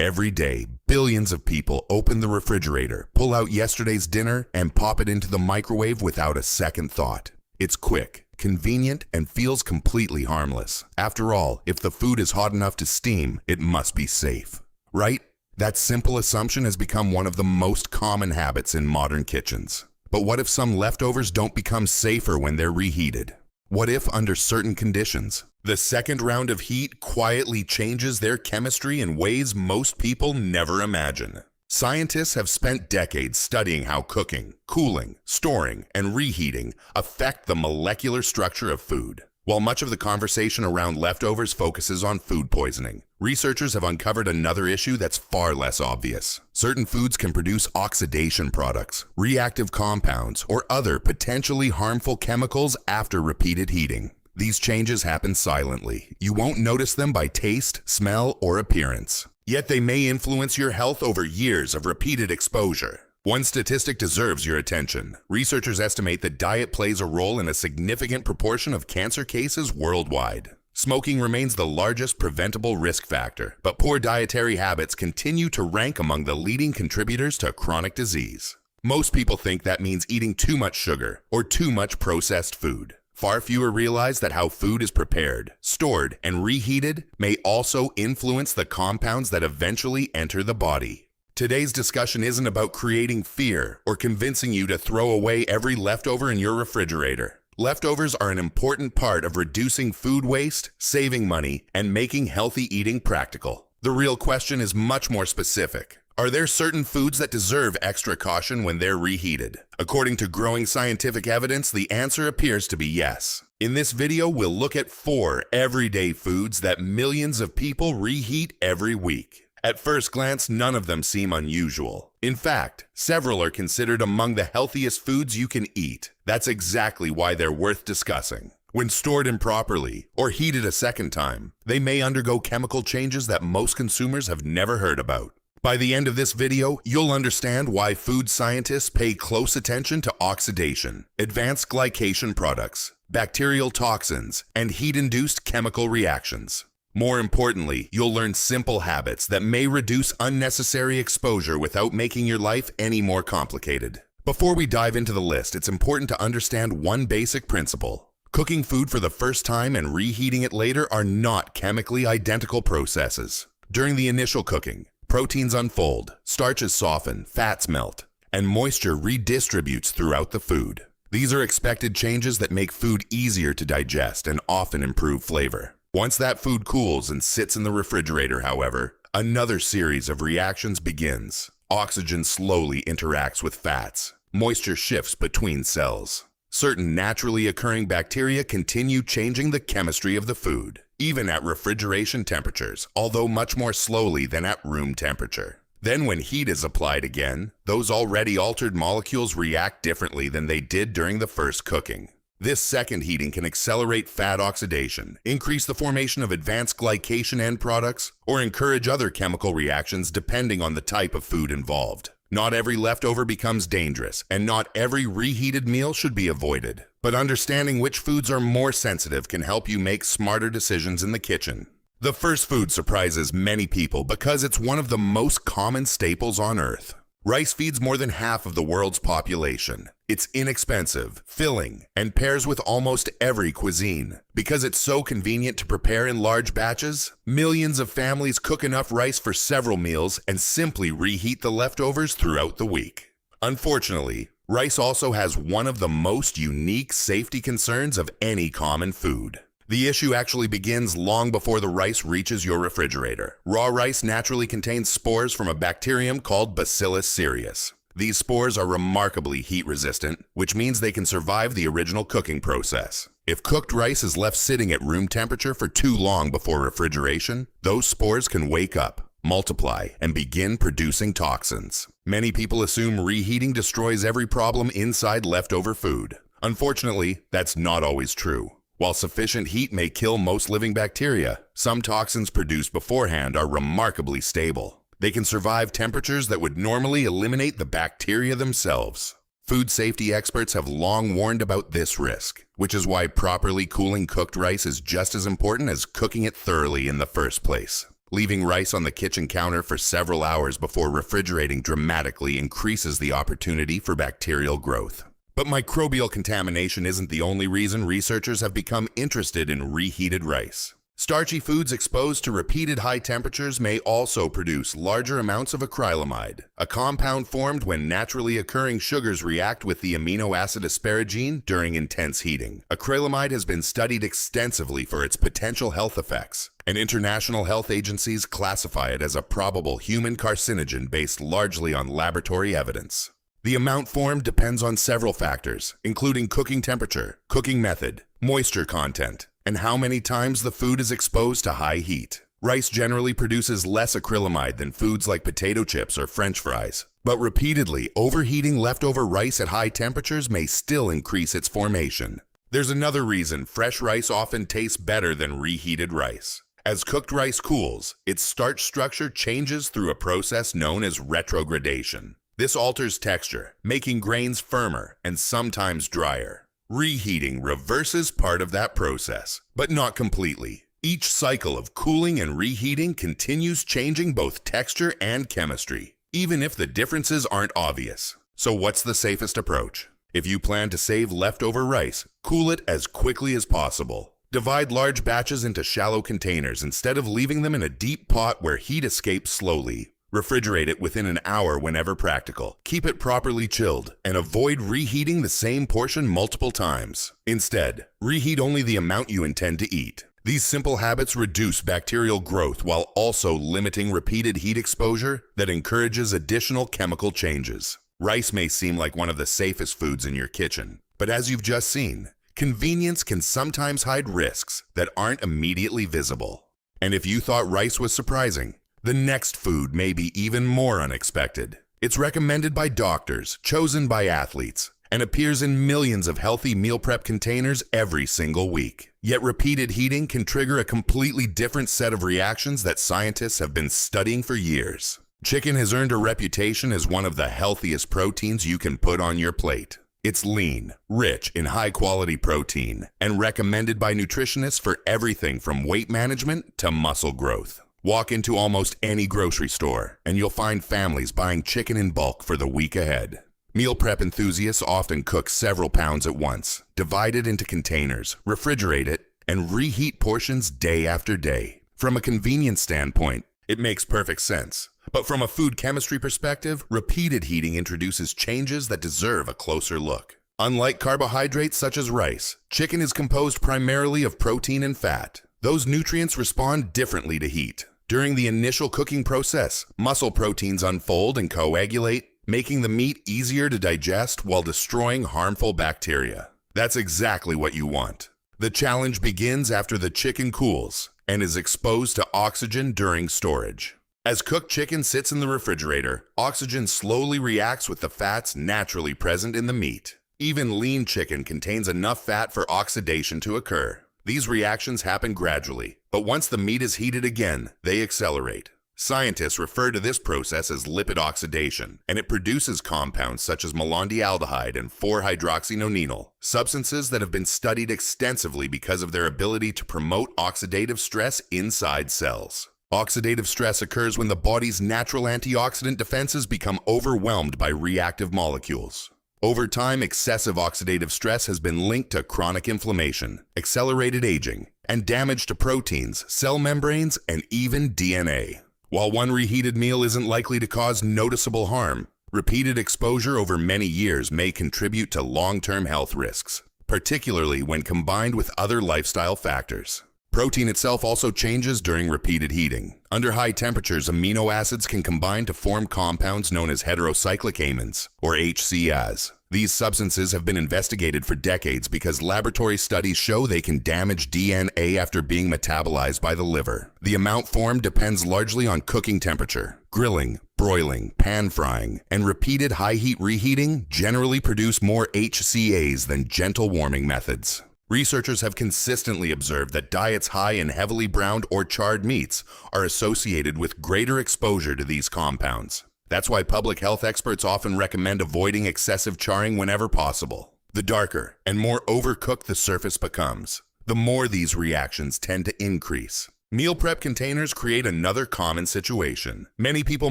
Every day, billions of people open the refrigerator, pull out yesterday's dinner, and pop it into the microwave without a second thought. It's quick, convenient, and feels completely harmless. After all, if the food is hot enough to steam, it must be safe. Right? That simple assumption has become one of the most common habits in modern kitchens. But what if some leftovers don't become safer when they're reheated? What if, under certain conditions, the second round of heat quietly changes their chemistry in ways most people never imagine? Scientists have spent decades studying how cooking, cooling, storing, and reheating affect the molecular structure of food. While much of the conversation around leftovers focuses on food poisoning, researchers have uncovered another issue that's far less obvious. Certain foods can produce oxidation products, reactive compounds, or other potentially harmful chemicals after repeated heating. These changes happen silently. You won't notice them by taste, smell, or appearance. Yet they may influence your health over years of repeated exposure. One statistic deserves your attention. Researchers estimate that diet plays a role in a significant proportion of cancer cases worldwide. Smoking remains the largest preventable risk factor, but poor dietary habits continue to rank among the leading contributors to chronic disease. Most people think that means eating too much sugar or too much processed food. Far fewer realize that how food is prepared, stored, and reheated may also influence the compounds that eventually enter the body. Today's discussion isn't about creating fear or convincing you to throw away every leftover in your refrigerator. Leftovers are an important part of reducing food waste, saving money, and making healthy eating practical. The real question is much more specific. Are there certain foods that deserve extra caution when they're reheated? According to growing scientific evidence, the answer appears to be yes. In this video, we'll look at 4 everyday foods that millions of people reheat every week. At first glance, none of them seem unusual. In fact, several are considered among the healthiest foods you can eat. That's exactly why they're worth discussing. When stored improperly or heated a second time, they may undergo chemical changes that most consumers have never heard about. By the end of this video, you'll understand why food scientists pay close attention to oxidation, advanced glycation products, bacterial toxins, and heat-induced chemical reactions. More importantly, you'll learn simple habits that may reduce unnecessary exposure without making your life any more complicated. Before we dive into the list, it's important to understand one basic principle. Cooking food for the first time and reheating it later are not chemically identical processes. During the initial cooking, proteins unfold, starches soften, fats melt, and moisture redistributes throughout the food. These are expected changes that make food easier to digest and often improve flavor. Once that food cools and sits in the refrigerator, however, another series of reactions begins. Oxygen slowly interacts with fats. Moisture shifts between cells. Certain naturally occurring bacteria continue changing the chemistry of the food, even at refrigeration temperatures, although much more slowly than at room temperature. Then when heat is applied again, those already altered molecules react differently than they did during the first cooking. This second heating can accelerate fat oxidation, increase the formation of advanced glycation end products, or encourage other chemical reactions depending on the type of food involved. Not every leftover becomes dangerous, and not every reheated meal should be avoided. But understanding which foods are more sensitive can help you make smarter decisions in the kitchen. The first food surprises many people because it's one of the most common staples on Earth. Rice feeds more than half of the world's population. It's inexpensive, filling, and pairs with almost every cuisine. Because it's so convenient to prepare in large batches, millions of families cook enough rice for several meals and simply reheat the leftovers throughout the week. Unfortunately, rice also has one of the most unique safety concerns of any common food. The issue actually begins long before the rice reaches your refrigerator. Raw rice naturally contains spores from a bacterium called Bacillus cereus. These spores are remarkably heat resistant, which means they can survive the original cooking process. If cooked rice is left sitting at room temperature for too long before refrigeration, those spores can wake up, multiply, and begin producing toxins. Many people assume reheating destroys every problem inside leftover food. Unfortunately, that's not always true. While sufficient heat may kill most living bacteria, some toxins produced beforehand are remarkably stable. They can survive temperatures that would normally eliminate the bacteria themselves. Food safety experts have long warned about this risk, which is why properly cooling cooked rice is just as important as cooking it thoroughly in the first place. Leaving rice on the kitchen counter for several hours before refrigerating dramatically increases the opportunity for bacterial growth. But microbial contamination isn't the only reason researchers have become interested in reheated rice. Starchy foods exposed to repeated high temperatures may also produce larger amounts of acrylamide, a compound formed when naturally occurring sugars react with the amino acid asparagine during intense heating. Acrylamide has been studied extensively for its potential health effects, and international health agencies classify it as a probable human carcinogen based largely on laboratory evidence. The amount formed depends on several factors, including cooking temperature, cooking method, moisture content, and how many times the food is exposed to high heat. Rice generally produces less acrylamide than foods like potato chips or French fries, but repeatedly overheating leftover rice at high temperatures may still increase its formation. There's another reason fresh rice often tastes better than reheated rice. As cooked rice cools, its starch structure changes through a process known as retrogradation. This alters texture, making grains firmer and sometimes drier. Reheating reverses part of that process, but not completely. Each cycle of cooling and reheating continues changing both texture and chemistry, even if the differences aren't obvious. So what's the safest approach? If you plan to save leftover rice, cool it as quickly as possible. Divide large batches into shallow containers instead of leaving them in a deep pot where heat escapes slowly. Refrigerate it within an hour whenever practical. Keep it properly chilled and avoid reheating the same portion multiple times. Instead, reheat only the amount you intend to eat. These simple habits reduce bacterial growth while also limiting repeated heat exposure that encourages additional chemical changes. Rice may seem like one of the safest foods in your kitchen, but as you've just seen, convenience can sometimes hide risks that aren't immediately visible. And if you thought rice was surprising, the next food may be even more unexpected. It's recommended by doctors, chosen by athletes, and appears in millions of healthy meal prep containers every single week. Yet repeated heating can trigger a completely different set of reactions that scientists have been studying for years. Chicken has earned a reputation as one of the healthiest proteins you can put on your plate. It's lean, rich in high-quality protein, and recommended by nutritionists for everything from weight management to muscle growth. Walk into almost any grocery store, and you'll find families buying chicken in bulk for the week ahead. Meal prep enthusiasts often cook several pounds at once, divide it into containers, refrigerate it, and reheat portions day after day. From a convenience standpoint, it makes perfect sense. But from a food chemistry perspective, repeated heating introduces changes that deserve a closer look. Unlike carbohydrates such as rice, chicken is composed primarily of protein and fat. Those nutrients respond differently to heat. During the initial cooking process, muscle proteins unfold and coagulate, making the meat easier to digest while destroying harmful bacteria. That's exactly what you want. The challenge begins after the chicken cools and is exposed to oxygen during storage. As cooked chicken sits in the refrigerator, oxygen slowly reacts with the fats naturally present in the meat. Even lean chicken contains enough fat for oxidation to occur. These reactions happen gradually, but once the meat is heated again, they accelerate. Scientists refer to this process as lipid oxidation, and it produces compounds such as malondialdehyde and 4-hydroxynonenal, substances that have been studied extensively because of their ability to promote oxidative stress inside cells. Oxidative stress occurs when the body's natural antioxidant defenses become overwhelmed by reactive molecules. Over time, excessive oxidative stress has been linked to chronic inflammation, accelerated aging, and damage to proteins, cell membranes, and even DNA. While one reheated meal isn't likely to cause noticeable harm, repeated exposure over many years may contribute to long-term health risks, particularly when combined with other lifestyle factors. Protein itself also changes during repeated heating. Under high temperatures, amino acids can combine to form compounds known as heterocyclic amines, or HCAs. These substances have been investigated for decades because laboratory studies show they can damage DNA after being metabolized by the liver. The amount formed depends largely on cooking temperature. Grilling, broiling, pan frying, and repeated high heat reheating generally produce more HCAs than gentle warming methods. Researchers have consistently observed that diets high in heavily browned or charred meats are associated with greater exposure to these compounds. That's why public health experts often recommend avoiding excessive charring whenever possible. The darker and more overcooked the surface becomes, the more these reactions tend to increase. Meal prep containers create another common situation. Many people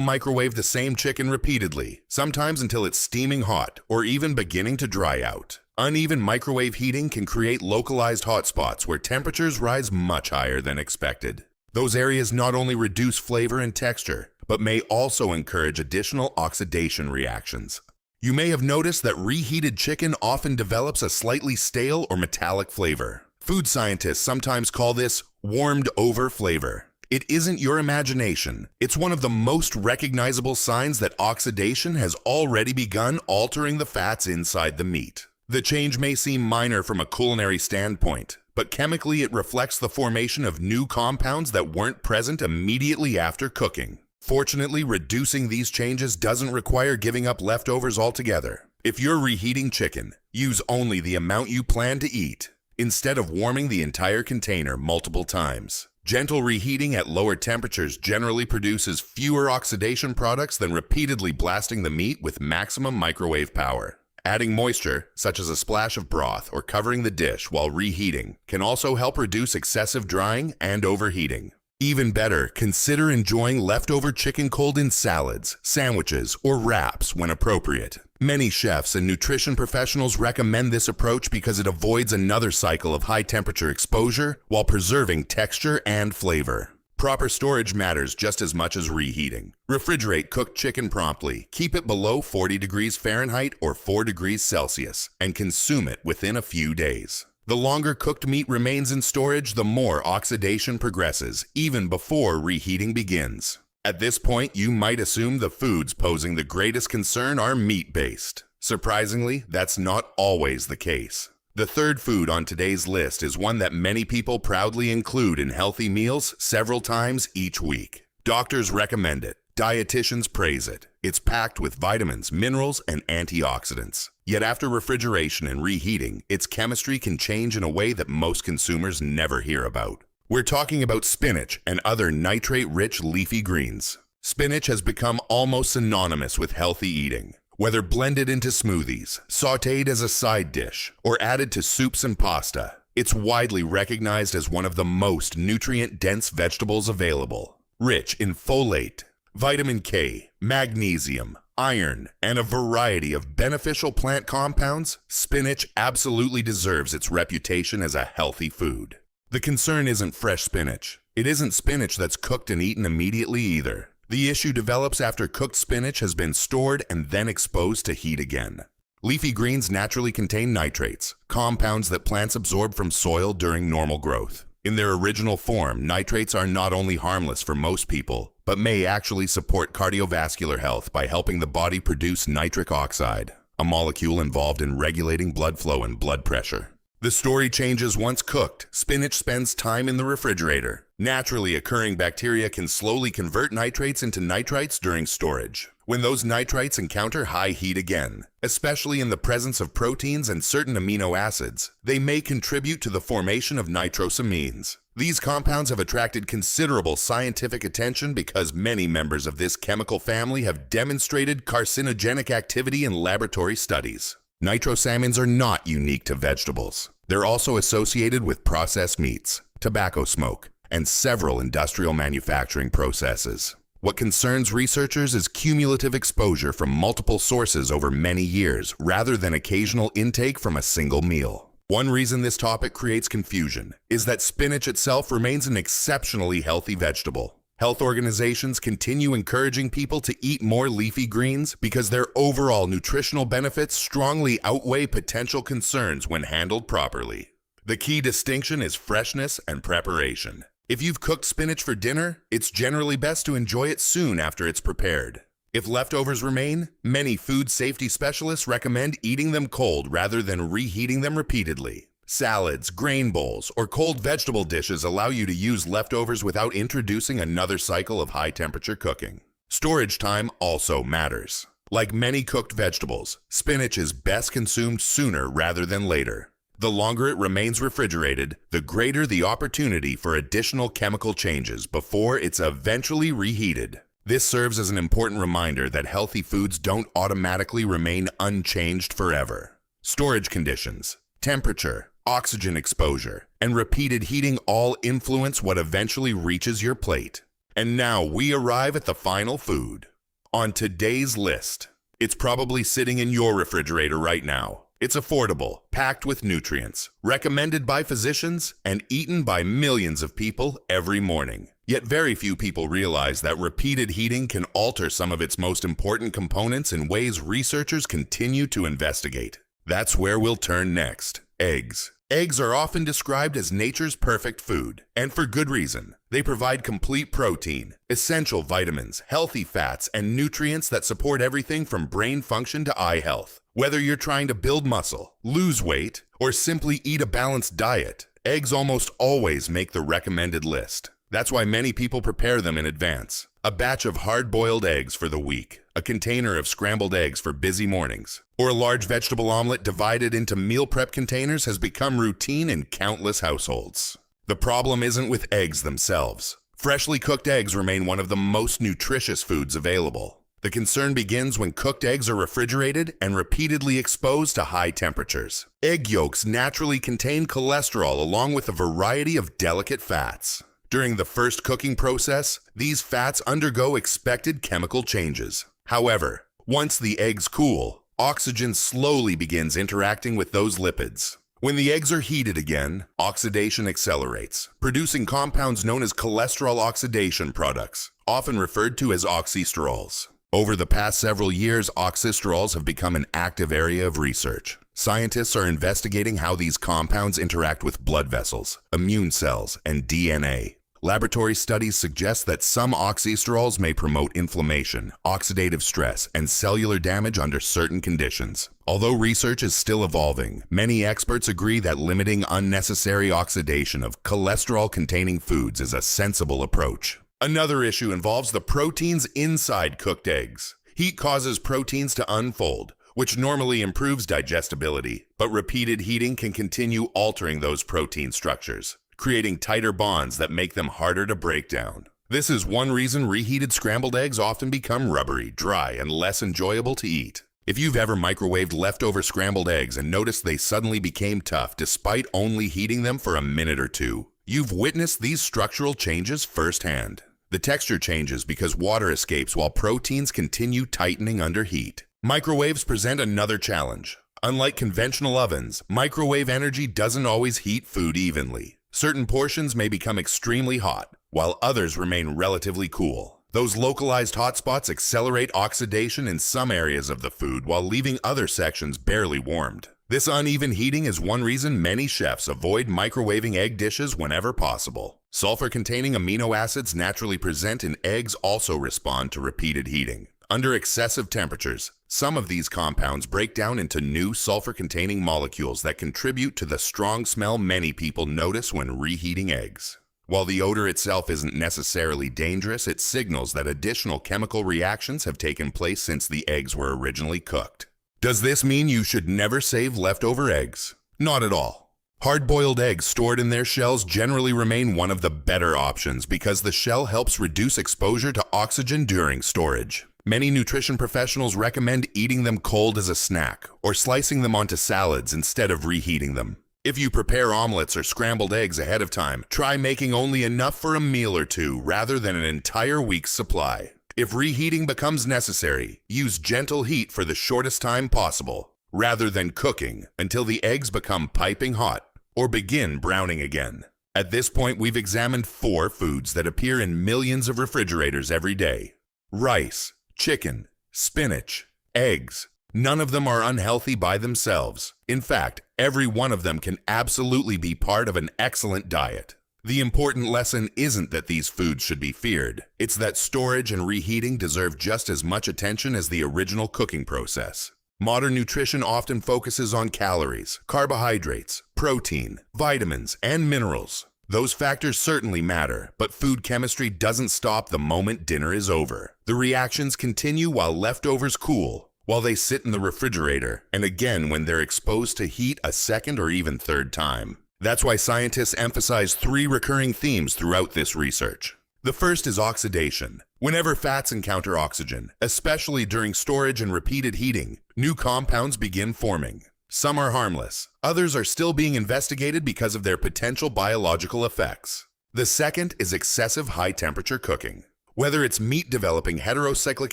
microwave the same chicken repeatedly, sometimes until it's steaming hot or even beginning to dry out. Uneven microwave heating can create localized hotspots where temperatures rise much higher than expected. Those areas not only reduce flavor and texture, but may also encourage additional oxidation reactions. You may have noticed that reheated chicken often develops a slightly stale or metallic flavor. Food scientists sometimes call this warmed over flavor. It isn't your imagination. It's one of the most recognizable signs that oxidation has already begun altering the fats inside the meat. The change may seem minor from a culinary standpoint, but chemically it reflects the formation of new compounds that weren't present immediately after cooking. Fortunately, reducing these changes doesn't require giving up leftovers altogether. If you're reheating chicken, use only the amount you plan to eat, instead of warming the entire container multiple times. Gentle reheating at lower temperatures generally produces fewer oxidation products than repeatedly blasting the meat with maximum microwave power. Adding moisture, such as a splash of broth or covering the dish while reheating, can also help reduce excessive drying and overheating. Even better, consider enjoying leftover chicken cold in salads, sandwiches, or wraps when appropriate. Many chefs and nutrition professionals recommend this approach because it avoids another cycle of high-temperature exposure while preserving texture and flavor. Proper storage matters just as much as reheating. Refrigerate cooked chicken promptly, keep it below 40 degrees Fahrenheit or 4 degrees Celsius, and consume it within a few days. The longer cooked meat remains in storage, the more oxidation progresses, even before reheating begins. At this point, you might assume the foods posing the greatest concern are meat-based. Surprisingly, that's not always the case. The third food on today's list is one that many people proudly include in healthy meals several times each week. Doctors recommend it. Dietitians praise it. It's packed with vitamins, minerals, and antioxidants. Yet after refrigeration and reheating, its chemistry can change in a way that most consumers never hear about. We're talking about spinach and other nitrate-rich leafy greens. Spinach has become almost synonymous with healthy eating. Whether blended into smoothies, sautéed as a side dish, or added to soups and pasta, it's widely recognized as one of the most nutrient-dense vegetables available. Rich in folate, vitamin K, magnesium, iron, and a variety of beneficial plant compounds, spinach absolutely deserves its reputation as a healthy food. The concern isn't fresh spinach. It isn't spinach that's cooked and eaten immediately either. The issue develops after cooked spinach has been stored and then exposed to heat again. Leafy greens naturally contain nitrates, compounds that plants absorb from soil during normal growth. In their original form, nitrates are not only harmless for most people, but may actually support cardiovascular health by helping the body produce nitric oxide, a molecule involved in regulating blood flow and blood pressure. The story changes once cooked. Spinach spends time in the refrigerator. Naturally occurring bacteria can slowly convert nitrates into nitrites during storage. When those nitrites encounter high heat again, especially in the presence of proteins and certain amino acids, they may contribute to the formation of nitrosamines. These compounds have attracted considerable scientific attention because many members of this chemical family have demonstrated carcinogenic activity in laboratory studies. Nitrosamines are not unique to vegetables. They're also associated with processed meats, tobacco smoke, and several industrial manufacturing processes. What concerns researchers is cumulative exposure from multiple sources over many years, rather than occasional intake from a single meal. One reason this topic creates confusion is that spinach itself remains an exceptionally healthy vegetable. Health organizations continue encouraging people to eat more leafy greens because their overall nutritional benefits strongly outweigh potential concerns when handled properly. The key distinction is freshness and preparation. If you've cooked spinach for dinner, it's generally best to enjoy it soon after it's prepared. If leftovers remain, many food safety specialists recommend eating them cold rather than reheating them repeatedly. Salads, grain bowls, or cold vegetable dishes allow you to use leftovers without introducing another cycle of high-temperature cooking. Storage time also matters. Like many cooked vegetables, spinach is best consumed sooner rather than later. The longer it remains refrigerated, the greater the opportunity for additional chemical changes before it's eventually reheated. This serves as an important reminder that healthy foods don't automatically remain unchanged forever. Storage conditions, temperature, oxygen exposure, and repeated heating all influence what eventually reaches your plate. And now we arrive at the final food. On today's list, it's probably sitting in your refrigerator right now. It's affordable, packed with nutrients, recommended by physicians, and eaten by millions of people every morning. Yet very few people realize that repeated heating can alter some of its most important components in ways researchers continue to investigate. That's where we'll turn next. Eggs. Eggs are often described as nature's perfect food, and for good reason. They provide complete protein, essential vitamins, healthy fats, and nutrients that support everything from brain function to eye health. Whether you're trying to build muscle, lose weight, or simply eat a balanced diet, eggs almost always make the recommended list. That's why many people prepare them in advance. A batch of hard-boiled eggs for the week, a container of scrambled eggs for busy mornings, or a large vegetable omelet divided into meal prep containers has become routine in countless households. The problem isn't with eggs themselves. Freshly cooked eggs remain one of the most nutritious foods available. The concern begins when cooked eggs are refrigerated and repeatedly exposed to high temperatures. Egg yolks naturally contain cholesterol along with a variety of delicate fats. During the first cooking process, these fats undergo expected chemical changes. However, once the eggs cool, oxygen slowly begins interacting with those lipids. When the eggs are heated again, oxidation accelerates, producing compounds known as cholesterol oxidation products, often referred to as oxysterols. Over the past several years, oxysterols have become an active area of research. Scientists are investigating how these compounds interact with blood vessels, immune cells, and DNA. Laboratory studies suggest that some oxysterols may promote inflammation, oxidative stress, and cellular damage under certain conditions. Although research is still evolving, many experts agree that limiting unnecessary oxidation of cholesterol-containing foods is a sensible approach. Another issue involves the proteins inside cooked eggs. Heat causes proteins to unfold, which normally improves digestibility, but repeated heating can continue altering those protein structures, creating tighter bonds that make them harder to break down. This is one reason reheated scrambled eggs often become rubbery, dry, and less enjoyable to eat. If you've ever microwaved leftover scrambled eggs and noticed they suddenly became tough despite only heating them for a minute or two, you've witnessed these structural changes firsthand. The texture changes because water escapes while proteins continue tightening under heat. Microwaves present another challenge. Unlike conventional ovens, microwave energy doesn't always heat food evenly. Certain portions may become extremely hot, while others remain relatively cool. Those localized hotspots accelerate oxidation in some areas of the food while leaving other sections barely warmed. This uneven heating is one reason many chefs avoid microwaving egg dishes whenever possible. Sulfur-containing amino acids naturally present in eggs also respond to repeated heating. Under excessive temperatures, some of these compounds break down into new sulfur-containing molecules that contribute to the strong smell many people notice when reheating eggs. While the odor itself isn't necessarily dangerous, it signals that additional chemical reactions have taken place since the eggs were originally cooked. Does this mean you should never save leftover eggs? Not at all. Hard-boiled eggs stored in their shells generally remain one of the better options because the shell helps reduce exposure to oxygen during storage. Many nutrition professionals recommend eating them cold as a snack or slicing them onto salads instead of reheating them. If you prepare omelets or scrambled eggs ahead of time, try making only enough for a meal or two rather than an entire week's supply. If reheating becomes necessary, use gentle heat for the shortest time possible, rather than cooking until the eggs become piping hot or begin browning again. At this point, we've examined 4 foods that appear in millions of refrigerators every day. Rice, chicken, spinach, eggs. None of them are unhealthy by themselves. In fact, every one of them can absolutely be part of an excellent diet. The important lesson isn't that these foods should be feared. It's that storage and reheating deserve just as much attention as the original cooking process. Modern nutrition often focuses on calories, carbohydrates, protein, vitamins, and minerals. Those factors certainly matter, but food chemistry doesn't stop the moment dinner is over. The reactions continue while leftovers cool, while they sit in the refrigerator, and again when they're exposed to heat a second or even third time. That's why scientists emphasize 3 recurring themes throughout this research. The first is oxidation. Whenever fats encounter oxygen, especially during storage and repeated heating, new compounds begin forming. Some are harmless. Others are still being investigated because of their potential biological effects. The second is excessive high-temperature cooking. Whether it's meat developing heterocyclic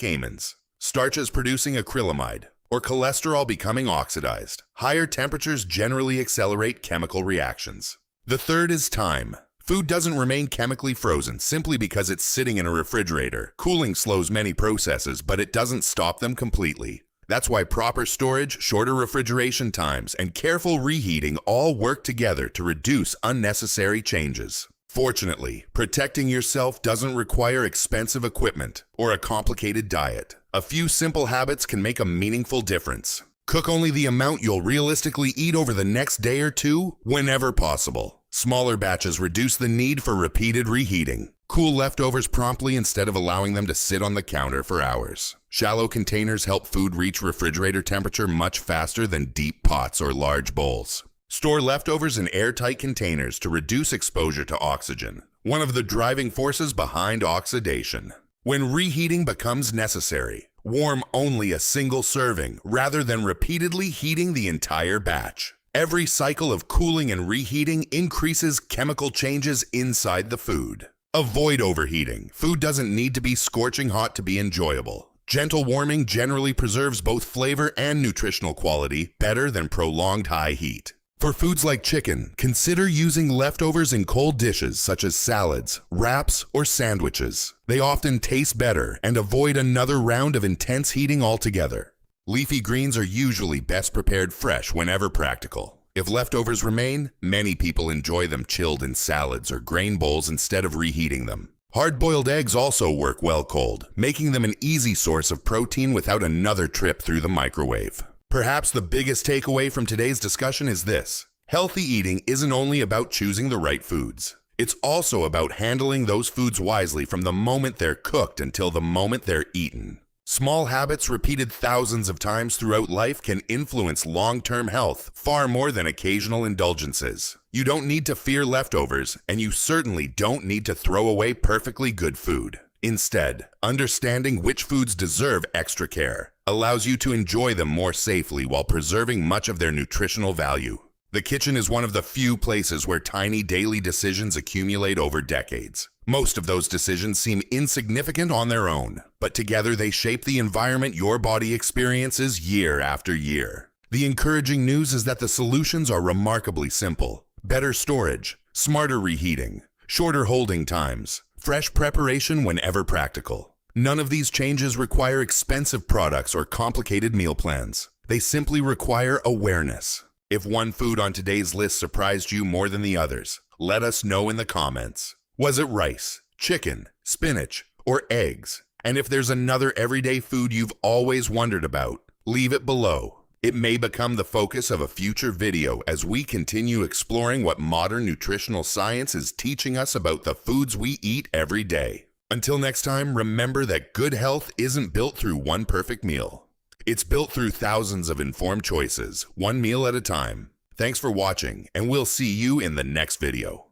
amines, starches producing acrylamide, or cholesterol becoming oxidized, higher temperatures generally accelerate chemical reactions. The third is time. Food doesn't remain chemically frozen simply because it's sitting in a refrigerator. Cooling slows many processes, but it doesn't stop them completely. That's why proper storage, shorter refrigeration times, and careful reheating all work together to reduce unnecessary changes. Fortunately, protecting yourself doesn't require expensive equipment or a complicated diet. A few simple habits can make a meaningful difference. Cook only the amount you'll realistically eat over the next day or two, whenever possible. Smaller batches reduce the need for repeated reheating. Cool leftovers promptly instead of allowing them to sit on the counter for hours. Shallow containers help food reach refrigerator temperature much faster than deep pots or large bowls. Store leftovers in airtight containers to reduce exposure to oxygen, one of the driving forces behind oxidation. When reheating becomes necessary, warm only a single serving rather than repeatedly heating the entire batch. Every cycle of cooling and reheating increases chemical changes inside the food. Avoid overheating. Food doesn't need to be scorching hot to be enjoyable. Gentle warming generally preserves both flavor and nutritional quality better than prolonged high heat. For foods like chicken, consider using leftovers in cold dishes such as salads, wraps, or sandwiches. They often taste better and avoid another round of intense heating altogether. Leafy greens are usually best prepared fresh whenever practical. If leftovers remain, many people enjoy them chilled in salads or grain bowls instead of reheating them. Hard-boiled eggs also work well cold, making them an easy source of protein without another trip through the microwave. Perhaps the biggest takeaway from today's discussion is this: healthy eating isn't only about choosing the right foods. It's also about handling those foods wisely from the moment they're cooked until the moment they're eaten. Small habits repeated thousands of times throughout life can influence long-term health far more than occasional indulgences. You don't need to fear leftovers, and you certainly don't need to throw away perfectly good food. Instead, understanding which foods deserve extra care allows you to enjoy them more safely while preserving much of their nutritional value. The kitchen is one of the few places where tiny daily decisions accumulate over decades. Most of those decisions seem insignificant on their own, but together they shape the environment your body experiences year after year. The encouraging news is that the solutions are remarkably simple: better storage, smarter reheating, shorter holding times, fresh preparation whenever practical. None of these changes require expensive products or complicated meal plans. They simply require awareness. If one food on today's list surprised you more than the others, let us know in the comments. Was it rice, chicken, spinach, or eggs? And if there's another everyday food you've always wondered about, leave it below. It may become the focus of a future video as we continue exploring what modern nutritional science is teaching us about the foods we eat every day. Until next time, remember that good health isn't built through one perfect meal. It's built through thousands of informed choices, one meal at a time. Thanks for watching, and we'll see you in the next video.